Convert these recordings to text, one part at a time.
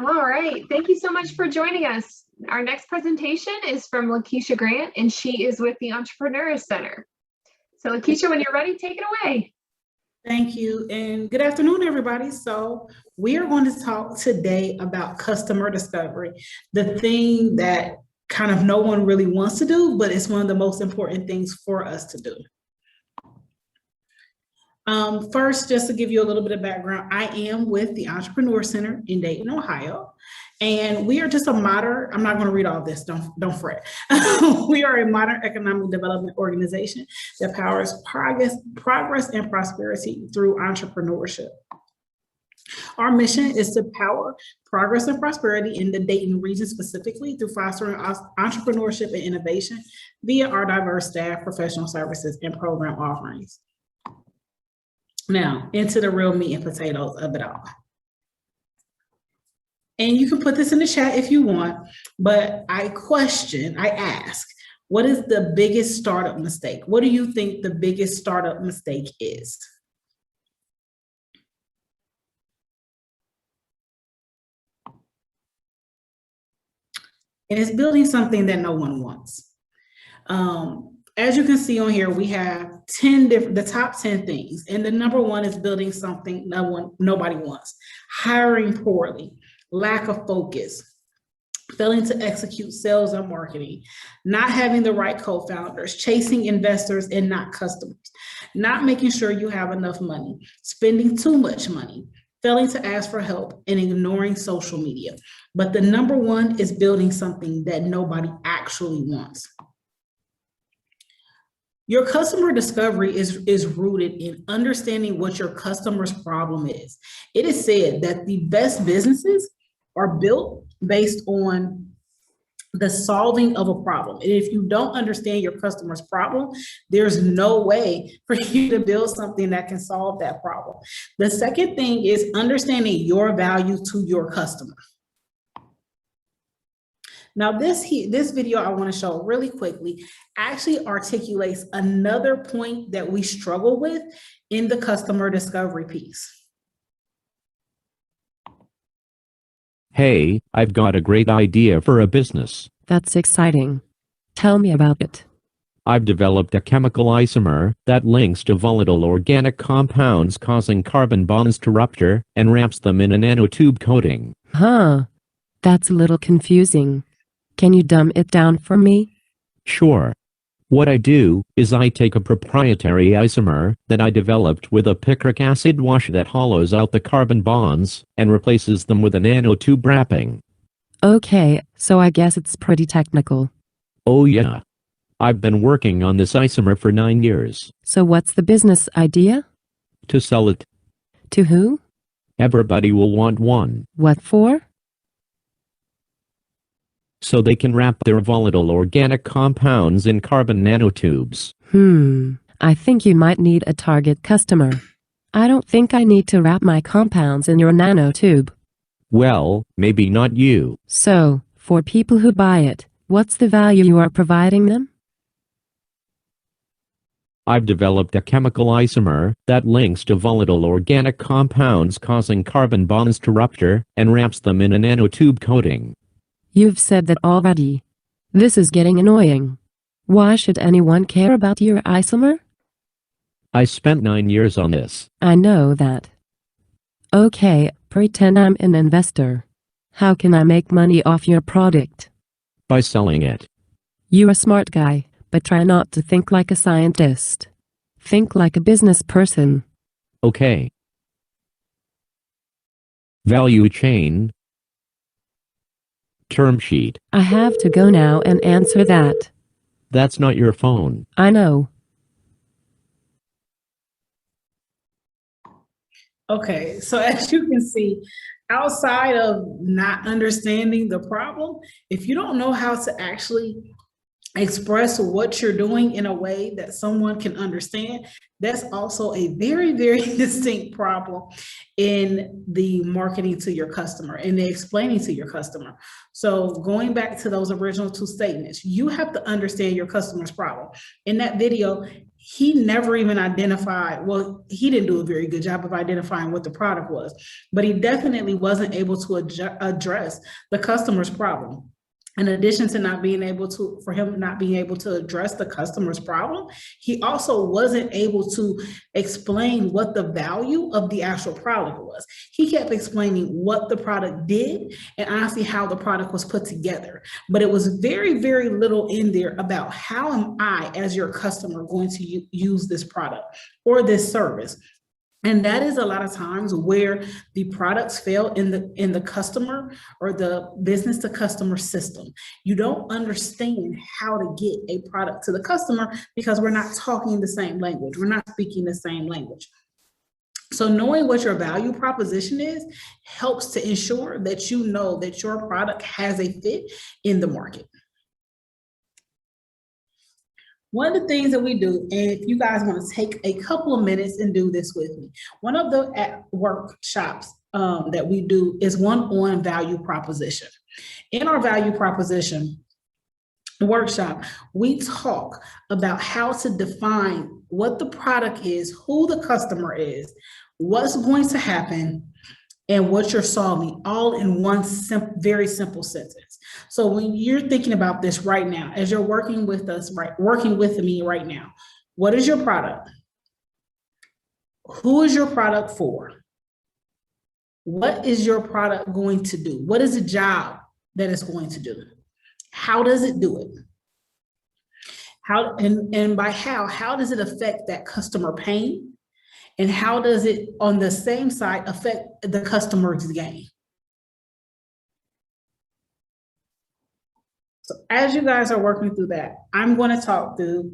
All right. Thank you so much for joining us. Our next presentation is from Lakeisha Grant, and she is with the Entrepreneur Center. So Lakeisha, when you're ready, take it away. Thank you, and good afternoon, everybody. So we are going to talk today about customer discovery, the thing that kind of no one really wants to do, but it's one of the most important things for us to do. First, just to give you a little bit of background, I am with the Entrepreneur Center in Dayton, Ohio, and we are just a modern, I'm not going to read all this, don't fret. We are a modern economic development organization that powers progress and prosperity through entrepreneurship. Our mission is to power progress and prosperity in the Dayton region specifically through fostering entrepreneurship and innovation via our diverse staff, professional services, and program offerings. Now, into the real meat and potatoes of it all. And you can put this in the chat if you want, but I ask, what is the biggest startup mistake? What do you think the biggest startup mistake is? And it's building something that no one wants. As you can see on here, we have the top 10 things. And the number one is building something nobody wants. Hiring poorly, lack of focus, failing to execute sales and marketing, not having the right co-founders, chasing investors and not customers, not making sure you have enough money, spending too much money, failing to ask for help, and ignoring social media. But the number one is building something that nobody actually wants. Your customer discovery is rooted in understanding what your customer's problem is. It is said that the best businesses are built based on the solving of a problem. And if you don't understand your customer's problem, there's no way for you to build something that can solve that problem. The second thing is understanding your value to your customer. Now, this video I want to show really quickly actually articulates another point that we struggle with in the customer discovery piece. Hey, I've got a great idea for a business. That's exciting. Tell me about it. I've developed a chemical isomer that links to volatile organic compounds causing carbon bonds to rupture and wraps them in a nanotube coating. Huh. That's a little confusing. Can you dumb it down for me? Sure. What I do is I take a proprietary isomer that I developed with a picric acid wash that hollows out the carbon bonds and replaces them with a nanotube wrapping. Okay, so I guess it's pretty technical. Oh yeah. I've been working on this isomer for 9 years. So what's the business idea? To sell it. To who? Everybody will want one. What for? So they can wrap their volatile organic compounds in carbon nanotubes. I think you might need a target customer. I don't think I need to wrap my compounds in your nanotube. Well, maybe not you. So, for people who buy it, what's the value you are providing them? I've developed a chemical isomer that links to volatile organic compounds causing carbon bonds to rupture and wraps them in a nanotube coating. You've said that already. This is getting annoying. Why should anyone care about your isomer? I spent 9 years on this. I know that. Okay, pretend I'm an investor. How can I make money off your product? By selling it. You're a smart guy, but try not to think like a scientist. Think like a business person. Okay. Value chain. Term sheet. I have to go now and answer that. That's not your phone. I know. Okay, so as you can see, outside of not understanding the problem, if you don't know how to actually express what you're doing in a way that someone can understand, that's also a very, very distinct problem in the marketing to your customer and the explaining to your customer. So going back to those original two statements, you have to understand your customer's problem. In that video, he never even identified, well, he didn't do a very good job of identifying what the product was, but he definitely wasn't able to address the customer's problem. In addition to not being able to, for him not being able to address the customer's problem, he also wasn't able to explain what the value of the actual product was. He kept explaining what the product did and honestly how the product was put together. But it was very, very little in there about how am I, as your customer, going to use this product or this service. And that is a lot of times where the products fail in the customer or the business to customer system. You don't understand how to get a product to the customer because we're not talking the same language. We're not speaking the same language. So knowing what your value proposition is helps to ensure that you know that your product has a fit in the market. One of the things that we do, and if you guys want to take a couple of minutes and do this with me, one of the workshops that we do is one on value proposition. In our value proposition workshop, we talk about how to define what the product is, who the customer is, what's going to happen, and what you're solving, all in one very simple sentence. So when you're thinking about this right now, as you're working with us, working with me right now, what is your product? Who is your product for? What is your product going to do? What is the job that it's going to do? How does it do it? How, and by how does it affect that customer pain? And how does it, on the same side, affect the customer's gain? So as you guys are working through that, I'm going to talk through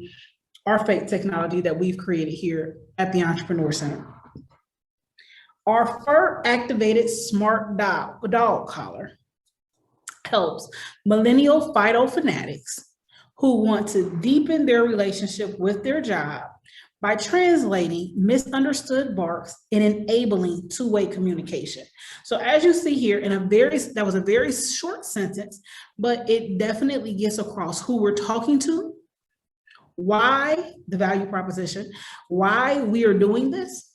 our fake technology that we've created here at the Entrepreneur Center. Our fur activated smart dog collar helps millennial Fido fanatics who want to deepen their relationship with their job by translating misunderstood barks and enabling two-way communication. So as you see here, that was a very short sentence, but it definitely gets across who we're talking to, why the value proposition, why we are doing this,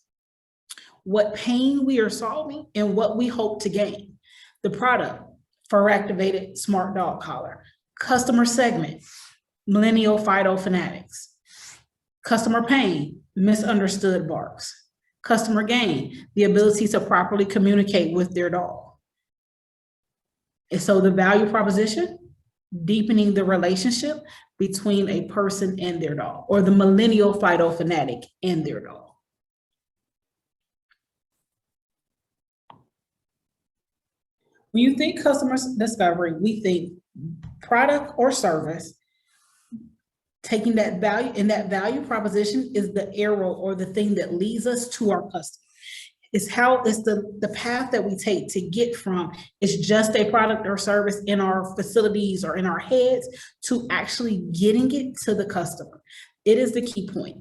what pain we are solving, and what we hope to gain. The product, fur activated smart dog collar. Customer segment, millennial Fido fanatics. Customer pain, misunderstood barks. Customer gain, the ability to properly communicate with their dog. And so the value proposition, deepening the relationship between a person and their dog, or the millennial Fido fanatic and their dog. When you think customer discovery, we think product or service. Taking that value, and that value proposition is the arrow or the thing that leads us to our customer. It's the path that we take to get from it's just a product or service in our facilities or in our heads to actually getting it to the customer. It is the key point.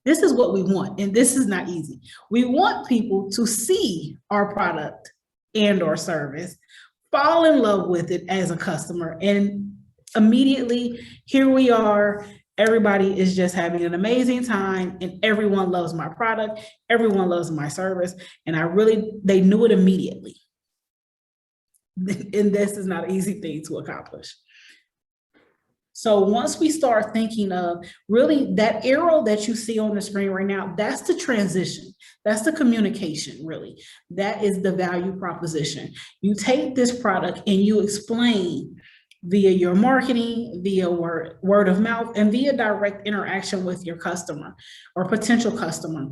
This is what we want, and this is not easy. We want people to see our product and or service, fall in love with it as a customer, and immediately, here we are, everybody is just having an amazing time and everyone loves my product, everyone loves my service, and they knew it immediately. And this is not an easy thing to accomplish. So once we start thinking of really that arrow that you see on the screen right now, that's the transition. That's the communication, really. That is the value proposition. You take this product and you explain via your marketing, via word of mouth, and via direct interaction with your customer or potential customer.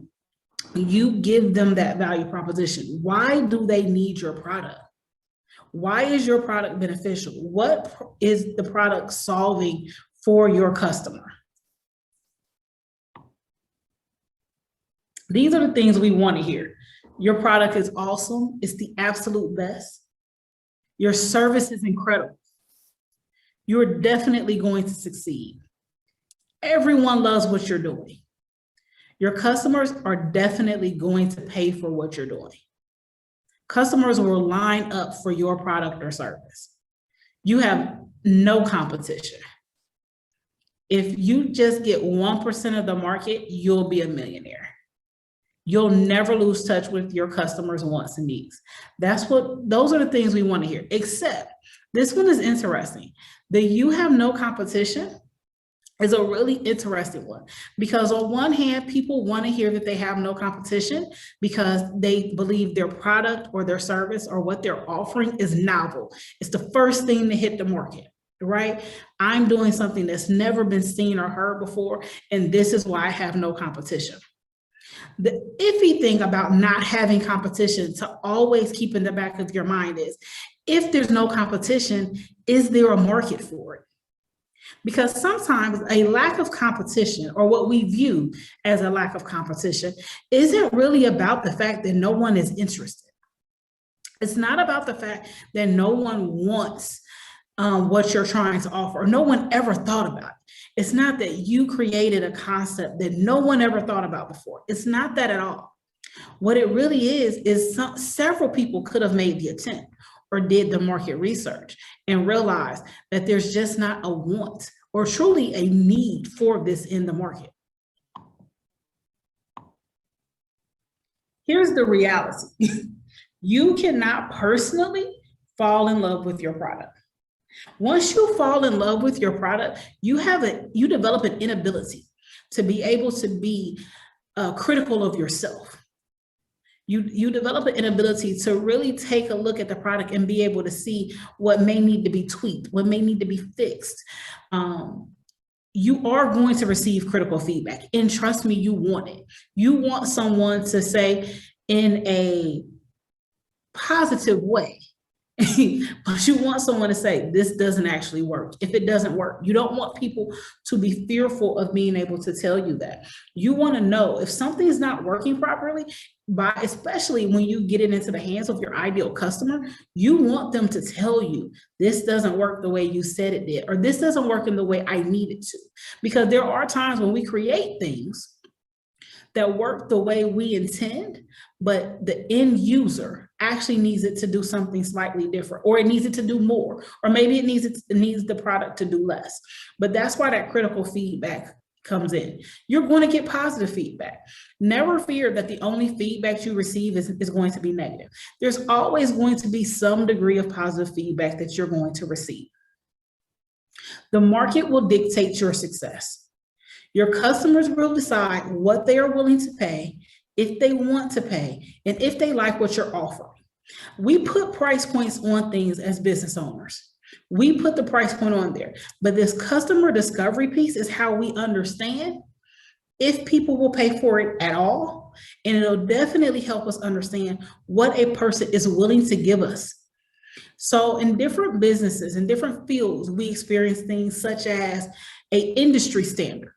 You give them that value proposition. Why do they need your product? Why is your product beneficial? What is the product solving for your customer? These are the things we want to hear. Your product is awesome. It's the absolute best. Your service is incredible. You're definitely going to succeed. Everyone loves what you're doing. Your customers are definitely going to pay for what you're doing. Customers will line up for your product or service. You have no competition. If you just get 1% of the market, you'll be a millionaire. You'll never lose touch with your customers' wants and needs. Those are the things we want to hear, except this one is interesting. The you have no competition is a really interesting one, because on one hand, people want to hear that they have no competition because they believe their product or their service or what they're offering is novel. It's the first thing to hit the market, right? I'm doing something that's never been seen or heard before, and this is why I have no competition. The iffy thing about not having competition to always keep in the back of your mind is, if there's no competition, is there a market for it? Because sometimes a lack of competition, or what we view as a lack of competition, isn't really about the fact that no one is interested. It's not about the fact that no one wants what you're trying to offer, or no one ever thought about it. It's not that you created a concept that no one ever thought about before. It's not that at all. What it really is several people could have made the attempt or did the market research and realized that there's just not a want or truly a need for this in the market. Here's the reality. You cannot personally fall in love with your product. Once you fall in love with your product, you develop an inability to be able to be critical of yourself. You develop an inability to really take a look at the product and be able to see what may need to be tweaked, what may need to be fixed. You are going to receive critical feedback, and trust me, you want it. You want someone to say in a positive way, but you want someone to say, this doesn't actually work. If it doesn't work, you don't want people to be fearful of being able to tell you that. You want to know if something is not working properly, especially when you get it into the hands of your ideal customer, you want them to tell you, this doesn't work the way you said it did, or this doesn't work in the way I need it to. Because there are times when we create things that work the way we intend, but the end user actually needs it to do something slightly different, or it needs it to do more, or maybe it needs the product to do less. But that's why that critical feedback comes in. You're going to get positive feedback. Never fear that the only feedback you receive is going to be negative. There's always going to be some degree of positive feedback that you're going to receive. The market will dictate your success. Your customers will decide what they are willing to pay, if they want to pay, and if they like what you're offering. We put price points on things as business owners. We put the price point on there, but this customer discovery piece is how we understand if people will pay for it at all, and it'll definitely help us understand what a person is willing to give us. So in different businesses, in different fields, we experience things such as an industry standard,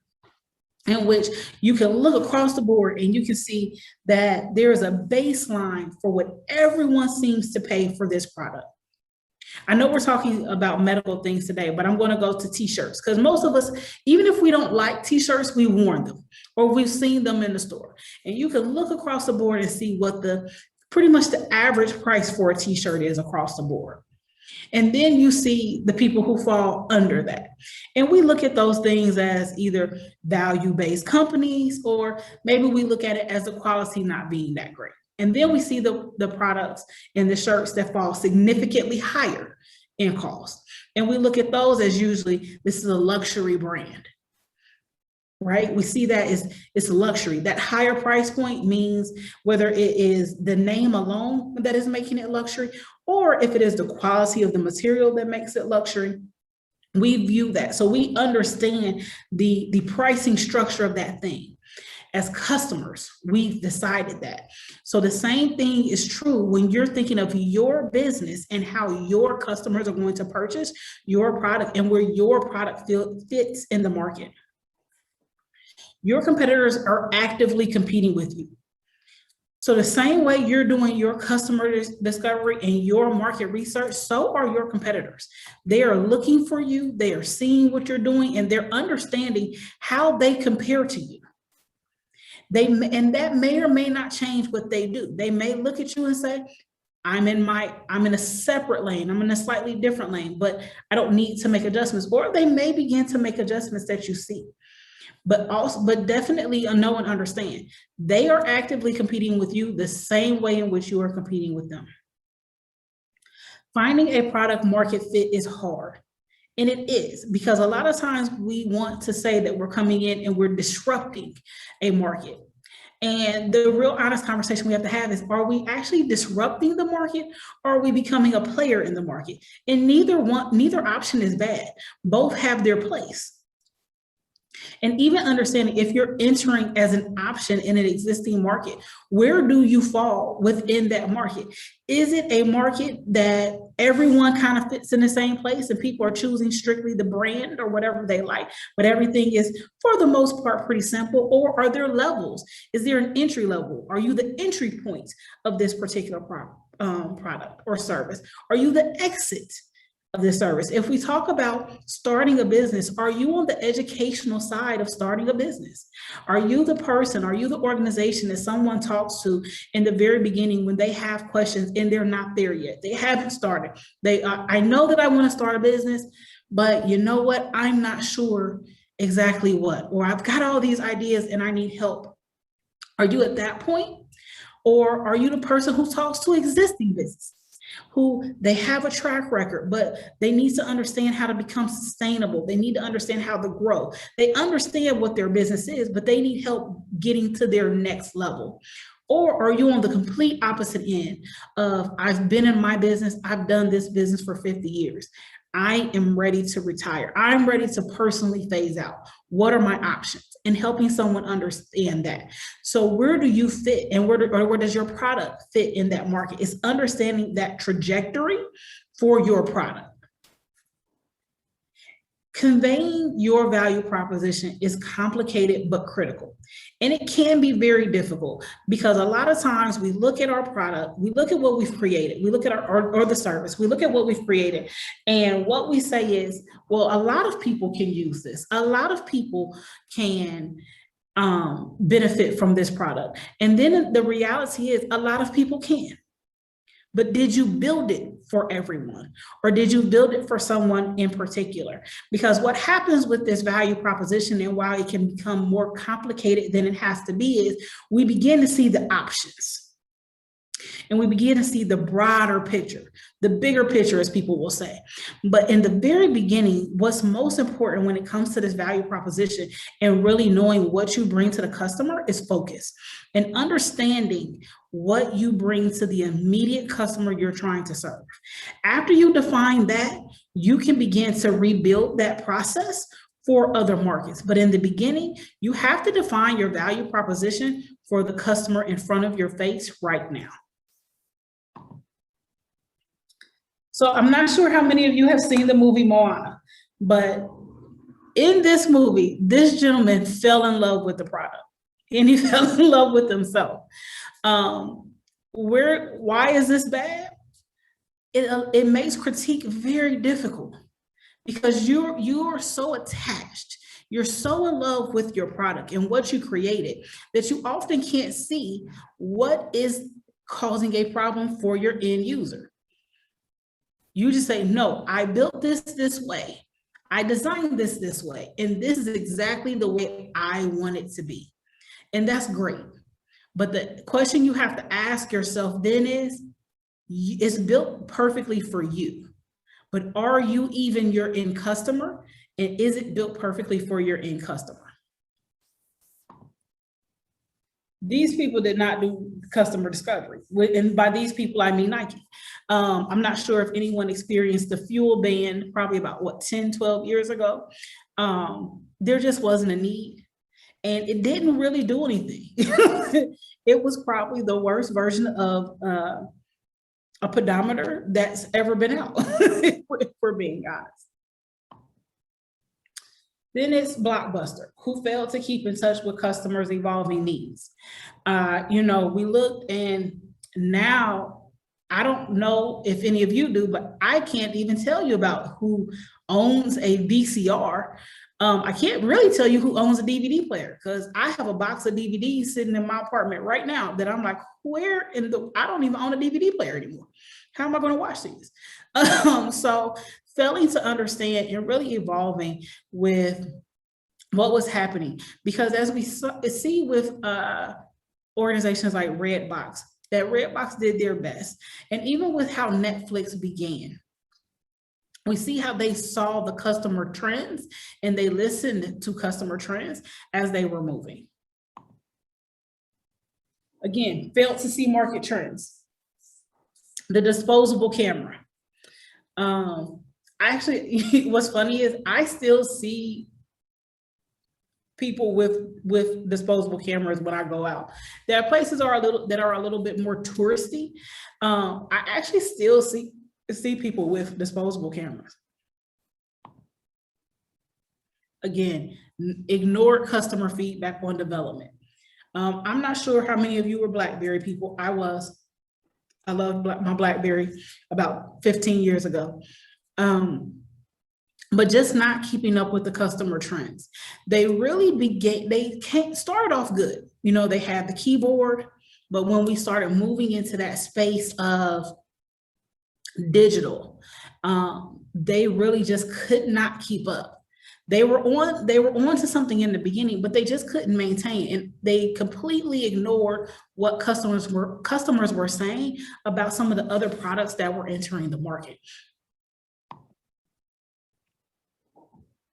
in which you can look across the board and you can see that there is a baseline for what everyone seems to pay for this product. I know we're talking about medical things today, but I'm going to go to t-shirts, because most of us, even if we don't like t-shirts, we worn them or we've seen them in the store. And you can look across the board and see what pretty much the average price for a t-shirt is across the board. And then you see the people who fall under that. And we look at those things as either value-based companies, or maybe we look at it as the quality not being that great. And then we see the products and the shirts that fall significantly higher in cost. And we look at those as usually, this is a luxury brand, right? We see that it's luxury. That higher price point means whether it is the name alone that is making it luxury, or if it is the quality of the material that makes it luxury, we view that. So we understand the pricing structure of that thing. As customers, we've decided that. So the same thing is true when you're thinking of your business and how your customers are going to purchase your product and where your product fits in the market. Your competitors are actively competing with you. So the same way you're doing your customer discovery and your market research, so are your competitors. They are looking for you, they are seeing what you're doing, and they're understanding how they compare to you. And that may or may not change what they do. They may look at you and say, I'm in a separate lane. I'm in a slightly different lane, but I don't need to make adjustments. Or they may begin to make adjustments that you see. But definitely know and understand, they are actively competing with you the same way in which you are competing with them. Finding a product market fit is hard. And it is, because a lot of times we want to say that we're coming in and we're disrupting a market. And the real honest conversation we have to have is, are we actually disrupting the market, or are we becoming a player in the market? And neither option is bad. Both have their place. And even understanding, if you're entering as an option in an existing market, where do you fall within that market? Is it a market that everyone kind of fits in the same place and people are choosing strictly the brand or whatever they like, but everything is for the most part pretty simple? Or are there levels? Is there an entry level? Are you the entry point of this particular product or service? Are you the exit of this service? If we talk about starting a business, are you on the educational side of starting a business? Are you the person, are you the organization that someone talks to in the very beginning when they have questions and they're not there yet? They haven't started. I know that I want to start a business, but you know what? I'm not sure exactly what, or I've got all these ideas and I need help. Are you at that point? Or are you the person who talks to existing business, who they have a track record, but they need to understand how to become sustainable? They need to understand how to grow. They understand what their business is, but they need help getting to their next level. Or are you on the complete opposite end of, I've been in my business, I've done this business for 50 years. I am ready to retire. I'm ready to personally phase out. What are my options? And helping someone understand that. So where do you fit, and where does your product fit in that market? It's understanding that trajectory for your product. Conveying your value proposition is complicated but critical. And it can be very difficult, because a lot of times we look at our product, we look at what we've created, we look at or the service, we look at what we've created, and what we say is, well, a lot of people can use this. A lot of people can benefit from this product. And then the reality is, a lot of people can. But did you build it for everyone, or did you build it for someone in particular? Because what happens with this value proposition, and why it can become more complicated than it has to be, is we begin to see the options. And we begin to see the broader picture, the bigger picture, as people will say. But in the very beginning, what's most important when it comes to this value proposition and really knowing what you bring to the customer is focus, and understanding what you bring to the immediate customer you're trying to serve. After you define that, you can begin to rebuild that process for other markets. But in the beginning, you have to define your value proposition for the customer in front of your face right now. So I'm not sure how many of you have seen the movie Moana, but in this movie, this gentleman fell in love with the product, and he fell in love with himself. Why is this bad? It makes critique very difficult, because you are so attached, you're so in love with your product and what you created, that you often can't see what is causing a problem for your end user. You just say, no, I built this way. I designed this way. And this is exactly the way I want it to be. And that's great. But the question you have to ask yourself then is, it's built perfectly for you, but are you even your end customer? And is it built perfectly for your end customer? These people did not do customer discovery. And by these people, I mean Nike. I'm not sure if anyone experienced the fuel ban probably about 10, 12 years ago. There just wasn't a need, and it didn't really do anything. It was probably the worst version of a pedometer that's ever been out, if we're being honest. Then it's Blockbuster, who failed to keep in touch with customers' evolving needs. We looked, and now, I don't know if any of you do, but I can't even tell you about who owns a VCR I can't really tell you who owns a DVD player because I have a box of DVDs sitting in my apartment right now that I'm like, where in the, I don't even own a DVD player anymore. How am I going to watch these? So failing to understand and really evolving with what was happening, because as we see with organizations like Redbox, that Redbox did their best. And even with how Netflix began, we see how they saw the customer trends and they listened to customer trends as they were moving. Again, failed to see market trends. The disposable camera. Actually, what's funny is I still see people with disposable cameras when I go out. There are places that are a little bit more touristy. I actually still see people with disposable cameras. Again, ignore customer feedback on development. I'm not sure how many of you were BlackBerry people. I was. I loved my BlackBerry about 15 years ago. But just not keeping up with the customer trends. They really started off good. You know, they had the keyboard, but when we started moving into that space of digital, they really just could not keep up. They were on to something in the beginning, but they just couldn't maintain, and they completely ignored what customers were saying about some of the other products that were entering the market.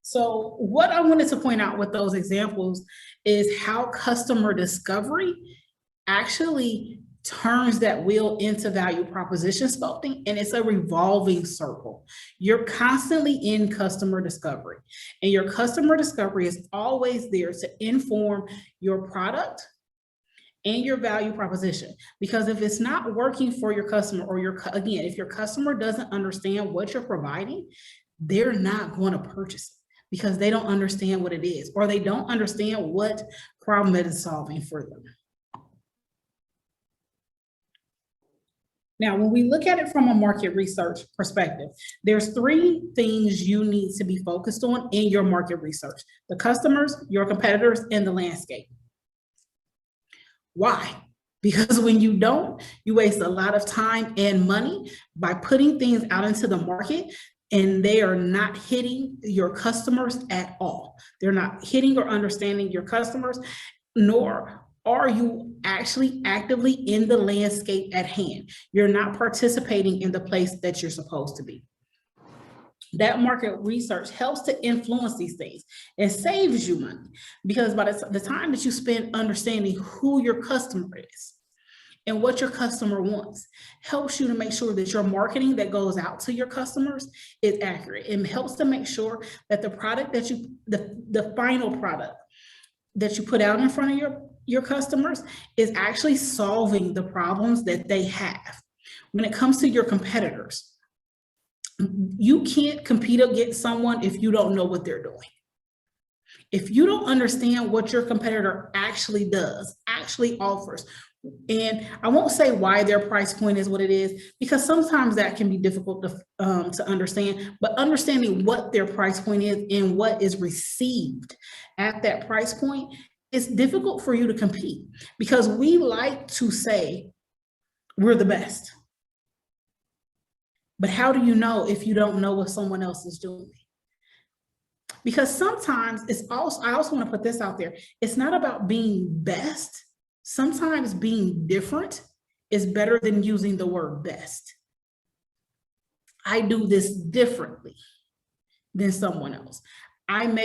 So what I wanted to point out with those examples is how customer discovery actually turns that wheel into value proposition sculpting, and it's a revolving circle. You're constantly in customer discovery, and your customer discovery is always there to inform your product and your value proposition. Because if it's not working for your customer, or again, if your customer doesn't understand what you're providing, they're not going to purchase it because they don't understand what it is, or they don't understand what problem it is solving for them. Now, when we look at it from a market research perspective, there's 3 things you need to be focused on in your market research: the customers, your competitors, and the landscape. Why? Because when you don't, you waste a lot of time and money by putting things out into the market, and they are not hitting your customers at all. They're not hitting or understanding your customers, nor are you actually actively in the landscape at hand. You're not participating in the place that you're supposed to be. That market research helps to influence these things and saves you money, because by the time that you spend understanding who your customer is and what your customer wants, helps you to make sure that your marketing that goes out to your customers is accurate. It helps to make sure that the product that the final product that you put out in front of your customers is actually solving the problems that they have. When it comes to your competitors, you can't compete against someone if you don't know what they're doing. If you don't understand what your competitor actually does, actually offers, and I won't say why their price point is what it is, because sometimes that can be difficult to understand, but understanding what their price point is and what is received at that price point, it's difficult for you to compete, because we like to say we're the best. But how do you know if you don't know what someone else is doing? Because sometimes I also want to put this out there. It's not about being best. Sometimes being different is better than using the word best. I do this differently than someone else. I'm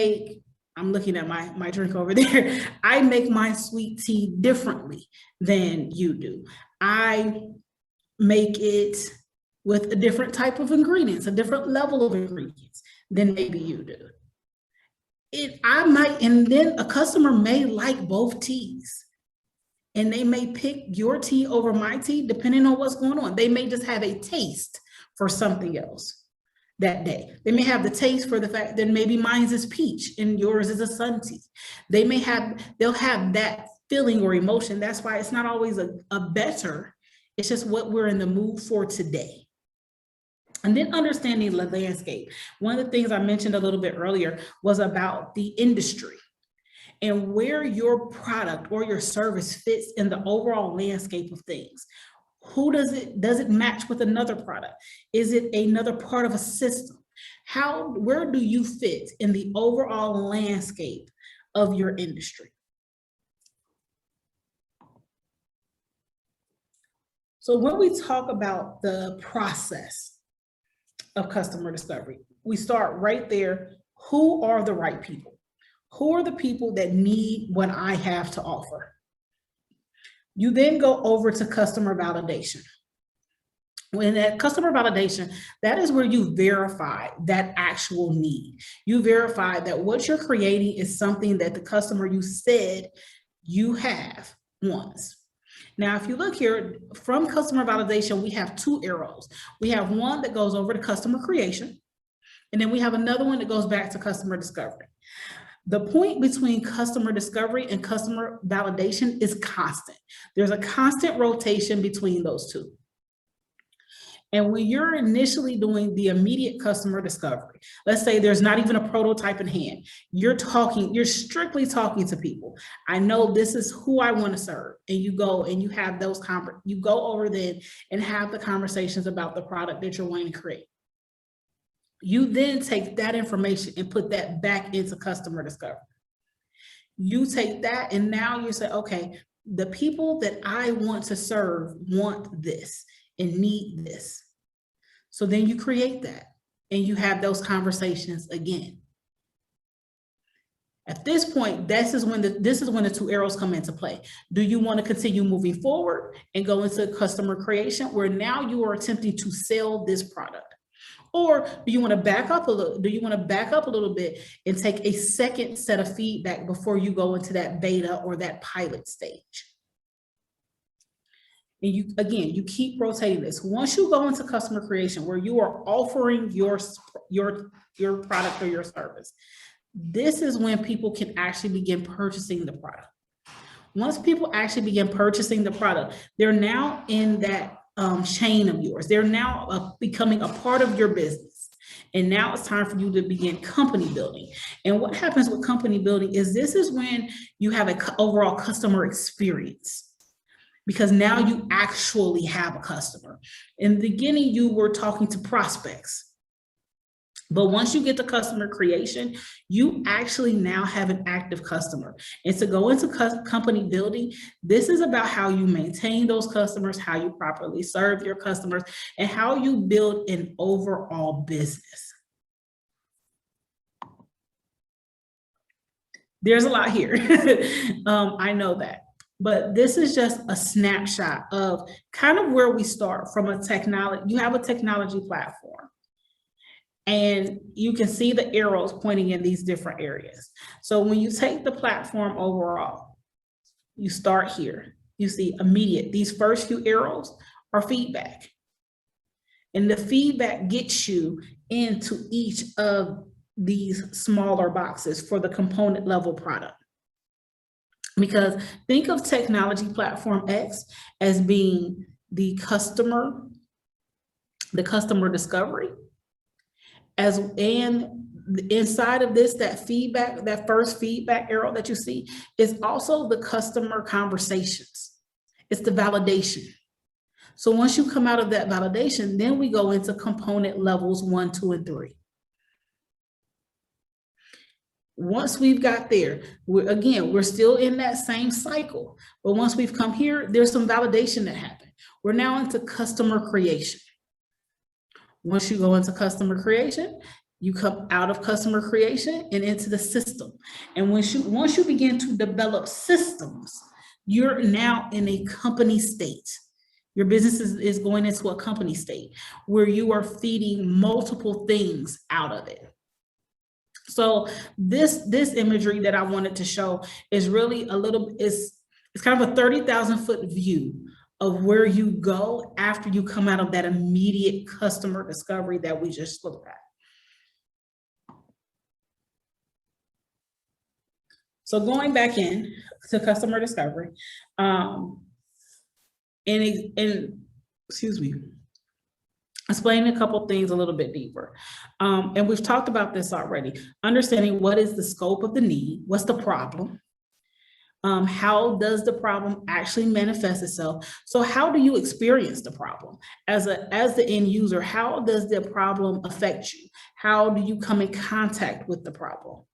looking at my drink over there. I make my sweet tea differently than you do. I make it with a different type of ingredients, a different level of ingredients than maybe you do. And then a customer may like both teas, and they may pick your tea over my tea depending on what's going on. They may just have a taste for something else that day. They may have the taste for the fact that maybe mine's is peach and yours is a sun tea. They'll have that feeling or emotion. That's why it's not always a better, it's just what we're in the mood for today. And then understanding the landscape. One of the things I mentioned a little bit earlier was about the industry and where your product or your service fits in the overall landscape of things. Who does it match with another product? Is it another part of a system? Where do you fit in the overall landscape of your industry? So when we talk about the process of customer discovery, we start right there. Who are the right people? Who are the people that need what I have to offer? You then go over to customer validation. When that customer validation, that is where you verify that actual need. You verify that what you're creating is something that the customer you said you have wants. Now, if you look here, from customer validation, we have two arrows. We have one that goes over to customer creation, and then we have another one that goes back to customer discovery. The point between customer discovery and customer validation is constant. There's a constant rotation between those two. And when you're initially doing the immediate customer discovery, let's say there's not even a prototype in hand, you're strictly talking to people. I know this is who I want to serve. And you go and you have you go over then and have the conversations about the product that you're wanting to create. You then take that information and put that back into customer discovery. You take that and now you say, okay, the people that I want to serve want this and need this. So then you create that and you have those conversations again. At this point, this is when the two arrows come into play. Do you want to continue moving forward and go into customer creation where now you are attempting to sell this product? Or do you want to back up a little? Do you want to back up a little bit and take a second set of feedback before you go into that beta or that pilot stage? And you keep rotating this. Once you go into customer creation where you are offering your product or your service, this is when people can actually begin purchasing the product. Once people actually begin purchasing the product, they're now in that chain of yours. They're now becoming a part of your business. And now it's time for you to begin company building. And what happens with company building is this is when you have an overall customer experience, because now you actually have a customer. In the beginning, you were talking to prospects. But once you get to customer creation, you actually now have an active customer. And to go into company building, this is about how you maintain those customers, how you properly serve your customers, and how you build an overall business. There's a lot here. I know that. But this is just a snapshot of kind of where we start from a technology. You have a technology platform. And you can see the arrows pointing in these different areas. So when you take the platform overall, you start here. You see immediate. These first few arrows are feedback. And the feedback gets you into each of these smaller boxes for the component level product. Because think of technology platform X as being the customer discovery. And inside of this, that feedback, that first feedback arrow that you see is also the customer conversations. It's the validation. So once you come out of that validation, then we go into component levels 1, 2, and 3. Once we've got there, we're still in that same cycle. But once we've come here, there's some validation that happened. We're now into customer creation. Once you go into customer creation, you come out of customer creation and into the system. And once you begin to develop systems, you're now in a company state. Your business is going into a company state where you are feeding multiple things out of it. So this imagery that I wanted to show is really it's kind of a 30,000 foot view of where you go after you come out of that immediate customer discovery that we just looked at. So going back in to customer discovery, excuse me. explaining a couple things a little bit deeper. And we've talked about this already, understanding what is the scope of the need, what's the problem, how does the problem actually manifest itself? So how do you experience the problem as the end user? How does the problem affect you? How do you come in contact with the problem?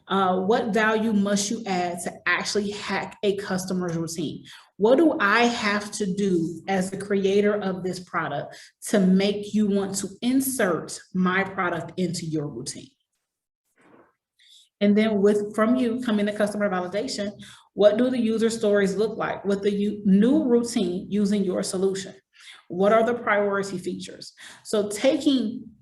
What value must you add to actually hack a customer's routine? What do I have to do as the creator of this product to make you want to insert my product into your routine? And then from you coming to customer validation, what do the user stories look like with the new routine using your solution? What are the priority features? So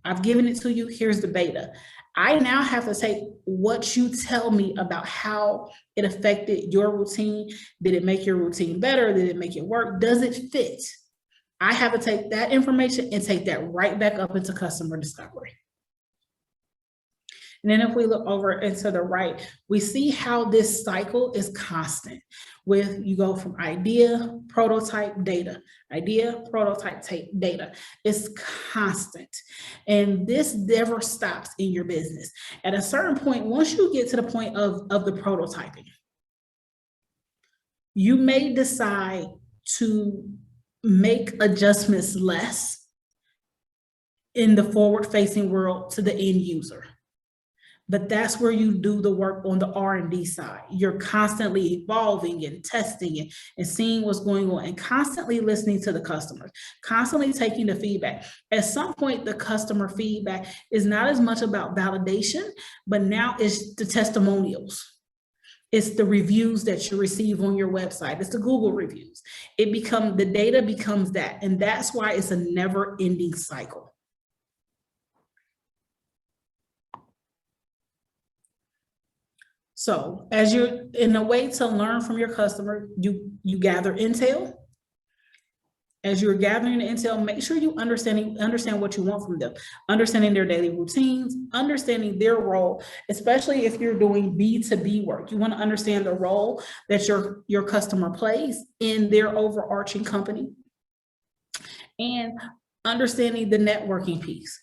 I've given it to you, here's the beta. I now have to take what you tell me about how it affected your routine. Did it make your routine better? Did it make it work? Does it fit? I have to take that information and take that right back up into customer discovery. And then if we look over into the right, we see how this cycle is constant you go from idea, prototype, data, idea, prototype, data. It's constant. And this never stops in your business. At a certain point, once you get to the point of the prototyping, you may decide to make adjustments less in the forward-facing world to the end user. But that's where you do the work on the R&D side. You're constantly evolving and testing and seeing what's going on and constantly listening to the customers, constantly taking the feedback. At some point, the customer feedback is not as much about validation, but now it's the testimonials. It's the reviews that you receive on your website. It's the Google reviews. The data becomes that. And that's why it's a never-ending cycle. So as you're in a way to learn from your customer, you gather intel. As you're gathering the intel, make sure you understand what you want from them, understanding their daily routines, understanding their role, especially if you're doing B2B work. You want to understand the role that your customer plays in their overarching company, and understanding the networking piece.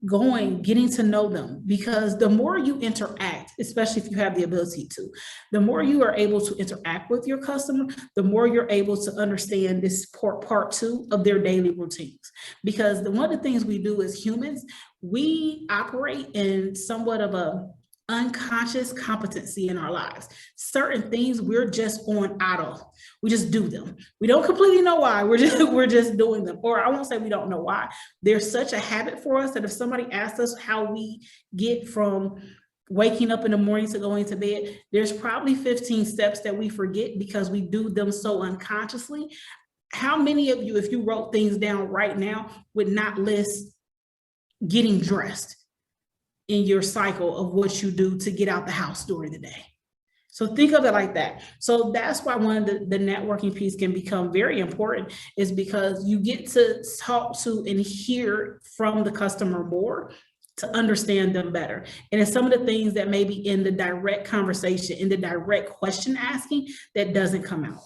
Getting to know them, because the more you interact, especially if you have the ability to, the more you are able to interact with your customer, the more you're able to understand this part two of their daily routines. Because one of the things we do as humans, we operate in somewhat of a unconscious competency in our lives. Certain things we're just on auto. We just do them. We don't completely know why. We're just doing them. Or I won't say we don't know why. There's such a habit for us that if somebody asks us how we get from waking up in the morning to going to bed, there's probably 15 steps that we forget because we do them so unconsciously. How many of you, if you wrote things down right now, would not list getting dressed in your cycle of what you do to get out the house during the day? So think of it like that. So that's why one of the networking piece can become very important, is because you get to talk to and hear from the customer more to understand them better. And it's some of the things that may be in the direct conversation, in the direct question asking, that doesn't come out.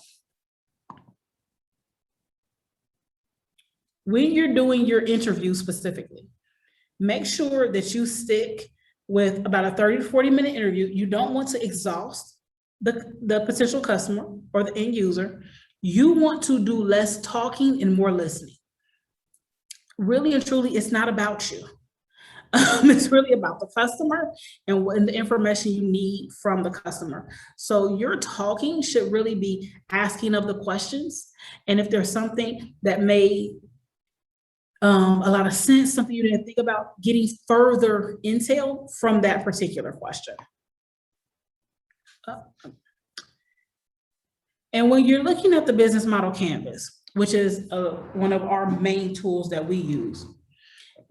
When you're doing your interview specifically, make sure that you stick with about a 30 to 40 minute interview. You don't want to exhaust the potential customer or the end user. You want to do less talking and more listening. Really and truly, it's not about you. It's really about the customer and the information you need from the customer. So your talking should really be asking of the questions. And if there's something that made a lot of sense, something you didn't think about, getting further intel from that particular question. And when you're looking at the business model canvas, which is one of our main tools that we use,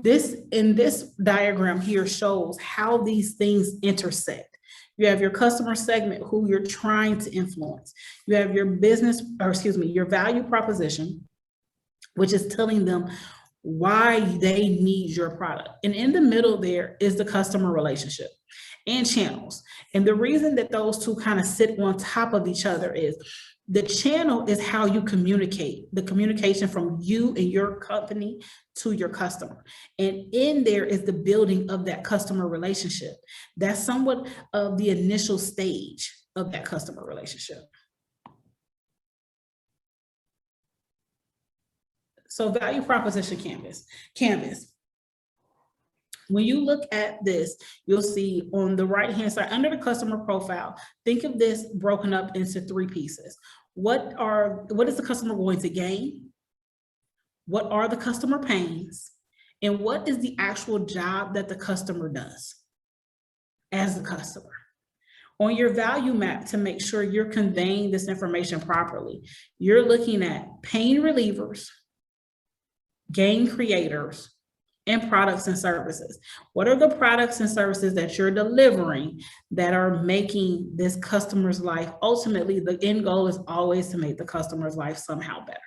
this diagram here shows how these things intersect. You have your customer segment, who you're trying to influence. You have your your value proposition, which is telling them why they need your product. And in the middle there is the customer relationship and channels. And the reason that those two kind of sit on top of each other is The channel is how you communicate, the communication from you and your company to your customer. And in there is the building of that customer relationship. That's somewhat of the initial stage of that customer relationship. So value proposition canvas. When you look at this, you'll see on the right-hand side, under the customer profile, think of this broken up into 3 pieces. What is the customer going to gain? What are the customer pains? And what is the actual job that the customer does as the customer? On your value map, to make sure you're conveying this information properly, you're looking at pain relievers, gain creators, and products and services. What are the products and services that you're delivering that are making this customer's life? Ultimately, the end goal is always to make the customer's life somehow better.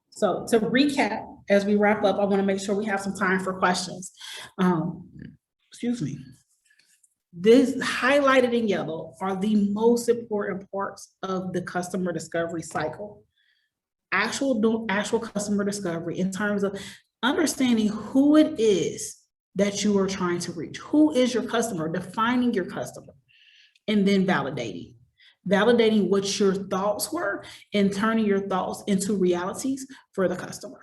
So to recap, as we wrap up, I want to make sure we have some time for questions. Excuse me. This highlighted in yellow are the most important parts of the customer discovery cycle. Actual customer discovery in terms of understanding who it is that you are trying to reach. Who is your customer? Defining your customer, and then validating what your thoughts were and turning your thoughts into realities for the customer.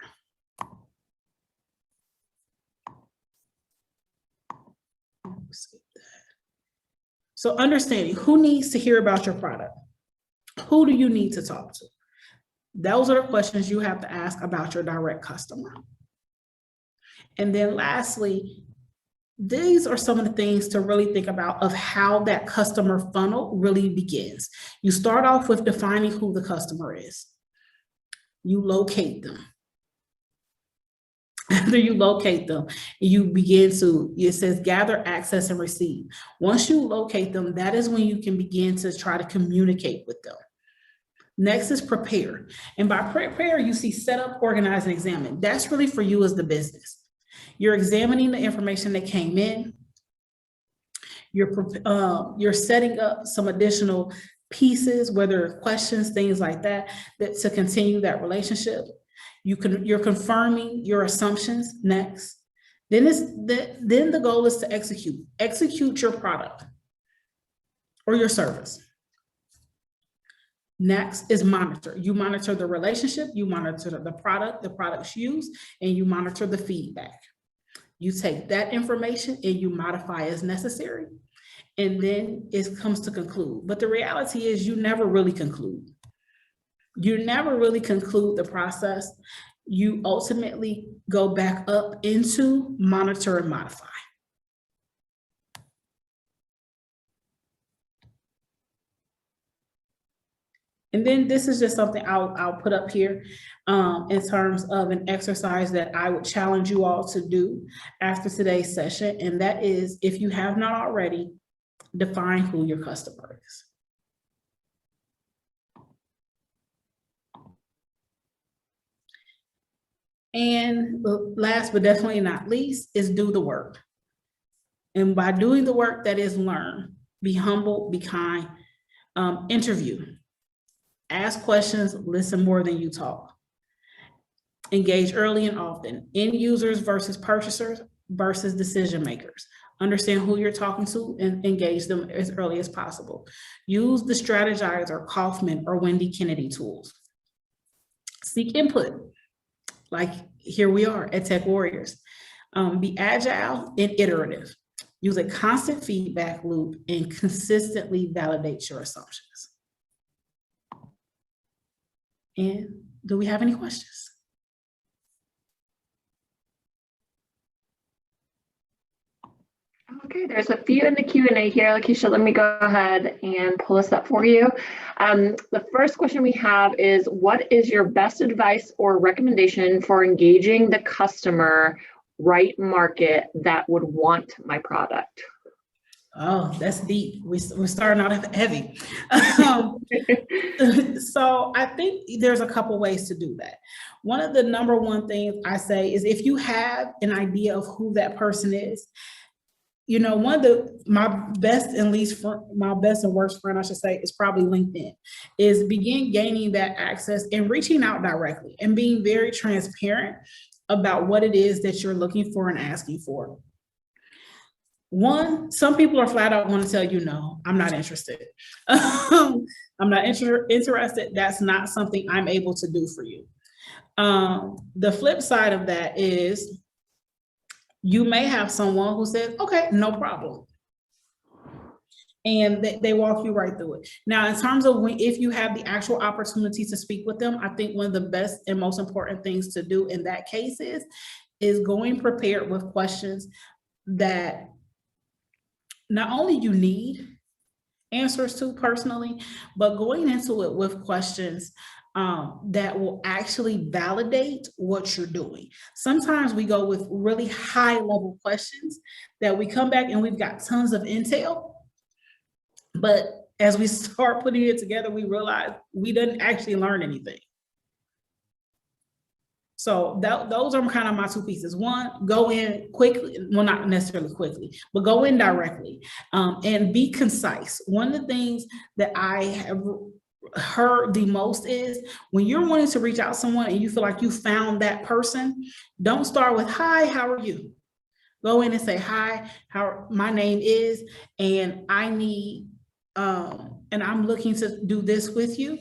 So understanding who needs to hear about your product. Who do you need to talk to? Those are the questions you have to ask about your direct customer. And then lastly, these are some of the things to really think about of how that customer funnel really begins. You start off with defining who the customer is. You locate them. After you locate them, you begin to, it says gather, access, and receive. Once you locate them, that is when you can begin to try to communicate with them. Next is prepare. And by prepare, you see set up, organize, and examine. That's really for you as the business. You're examining the information that came in. You're setting up some additional pieces, whether questions, things like that, to continue that relationship. You're confirming your assumptions next. Then the goal is to execute your product or your service. Next is monitor. You monitor the relationship, you monitor the product, the product's use, and you monitor the feedback. You take that information and you modify as necessary, and then it comes to conclude. But the reality is you never really conclude. You never really conclude the process. You ultimately go back up into monitor and modify. And then this is just something I'll put up here in terms of an exercise that I would challenge you all to do after today's session. And that is, if you have not already, define who your customer is. And last but definitely not least is do the work. And by doing the work, that is learn, be humble, be kind, interview. Ask questions, listen more than you talk. Engage early and often. End users versus purchasers versus decision makers. Understand who you're talking to and engage them as early as possible. Use the Strategizer, Kaufman, or Wendy Kennedy tools. Seek input, like here we are at Tech Warriors. Be agile and iterative. Use a constant feedback loop and consistently validate your assumptions. And do we have any questions? Okay, there's a few in the Q&A here. Lakeisha, let me go ahead and pull this up for you. The first question we have is, what is your best advice or recommendation for engaging the customer right market that would want my product? Oh, that's deep. We're starting out heavy. So I think there's a couple ways to do that. One of the number one things I say is, if you have an idea of who that person is, you know, one of my best and my best and worst friend, I should say, is probably LinkedIn, is begin gaining that access and reaching out directly and being very transparent about what it is that you're looking for and asking for. One, some people are flat out going to tell you, no, I'm not interested. I'm not interested. That's not something I'm able to do for you. The flip side of that is you may have someone who says, okay, no problem. And they walk you right through it. Now, in terms of if you have the actual opportunity to speak with them, I think one of the best and most important things to do in that case is going prepared with questions that not only you need answers to personally, but going into it with questions that will actually validate what you're doing. Sometimes we go with really high level questions that we come back and we've got tons of intel, but as we start putting it together, we realize we didn't actually learn anything. So those are kind of my two pieces. One, go in quickly, well, not necessarily quickly, but go in directly and be concise. One of the things that I have heard the most is when you're wanting to reach out to someone and you feel like you found that person, don't start with, hi, how are you? Go in and say, hi, my name is, and I need, and I'm looking to do this with you.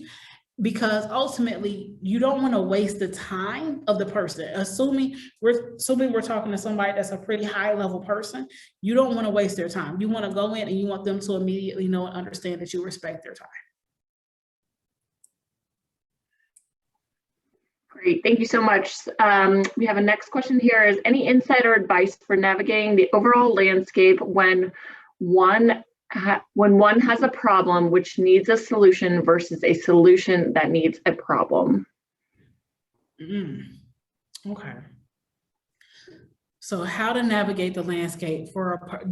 Because ultimately you don't want to waste the time of the person. Assuming we're talking to somebody that's a pretty high level person, you don't want to waste their time. You want to go in and you want them to immediately know and understand that you respect their time. Great, thank you so much. We have a next question here. Is any insight or advice for navigating the overall landscape when one has a problem which needs a solution versus a solution that needs a problem? Okay. So how to navigate the landscape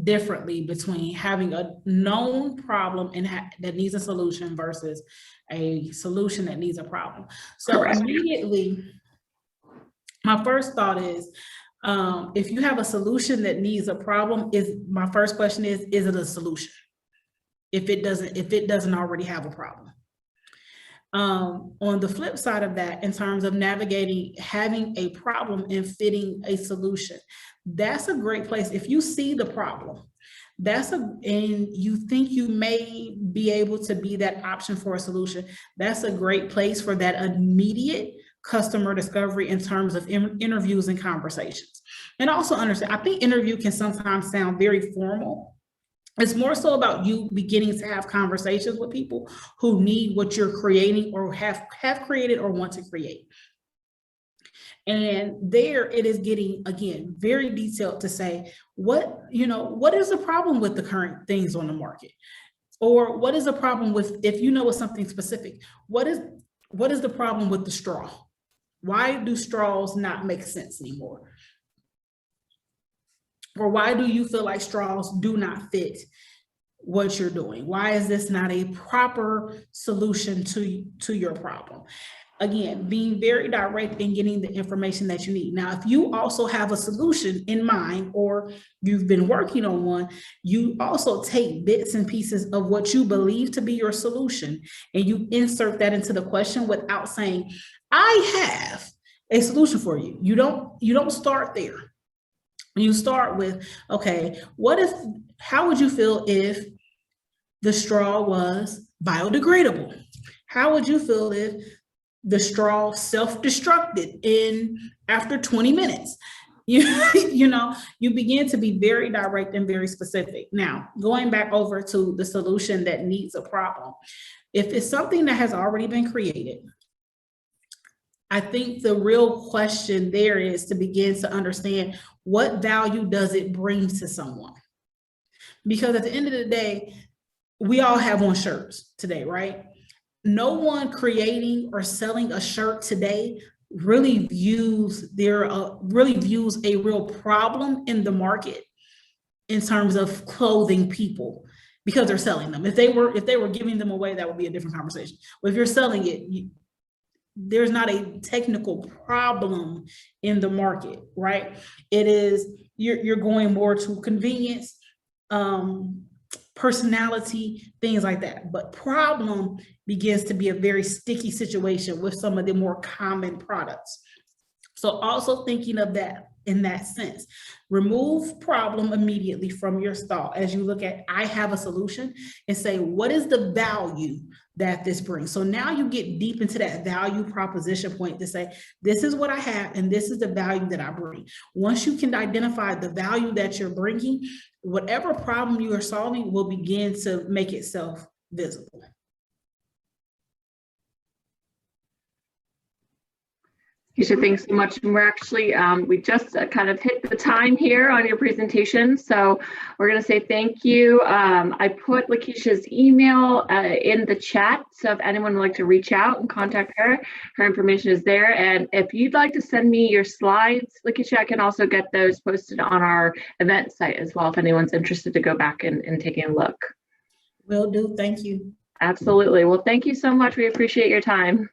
differently between having a known problem and that needs a solution versus a solution that needs a problem. So Correct. Immediately, my first thought is, if you have a solution that needs a problem, my first question is it a solution? If it doesn't already have a problem. On the flip side of that, in terms of navigating, having a problem and fitting a solution, that's a great place. If you see the problem, and you think you may be able to be that option for a solution, that's a great place for that immediate customer discovery in terms of interviews and conversations. And also understand, I think interview can sometimes sound very formal. It's more so about you beginning to have conversations with people who need what you're creating or have created or want to create. And there it is getting, again, very detailed to say, what is the problem with the current things on the market? Or what is the problem with, if you know it's something specific, what is the problem with the straw? Why do straws not make sense anymore? Or why do you feel like straws do not fit what you're doing? Why is this not a proper solution to your problem? Again, being very direct and getting the information that you need. Now, if you also have a solution in mind or you've been working on one, you also take bits and pieces of what you believe to be your solution and you insert that into the question without saying, I have a solution for you. You don't start there. You start with, okay, how would you feel if the straw was biodegradable? How would you feel if the straw self-destructed after 20 minutes? You begin to be very direct and very specific. Now, going back over to the solution that needs a problem. If it's something that has already been created, I think the real question there is to begin to understand what value does it bring to someone? Because at the end of the day, we all have on shirts today, right? No one creating or selling a shirt today really views a real problem in the market in terms of clothing people because they're selling them. If they were giving them away, that would be a different conversation. But if you're selling it, there's not a technical problem in the market, right? It is, you're going more to convenience. personality, things like that. But problem begins to be a very sticky situation with some of the more common products. So also thinking of that in that sense, remove problem immediately from your thought as you look at, I have a solution, and say, what is the value that this brings? So now you get deep into that value proposition point to say, this is what I have, and this is the value that I bring. Once you can identify the value that you're bringing, whatever problem you are solving will begin to make itself visible. Keisha, thanks so much. And we're actually, we just kind of hit the time here on your presentation. So we're going to say thank you. I put Lakeisha's email in the chat. So if anyone would like to reach out and contact her, her information is there. And if you'd like to send me your slides, Lakeisha, I can also get those posted on our event site as well, if anyone's interested to go back and taking a look. Will do. Thank you. Absolutely. Well, thank you so much. We appreciate your time.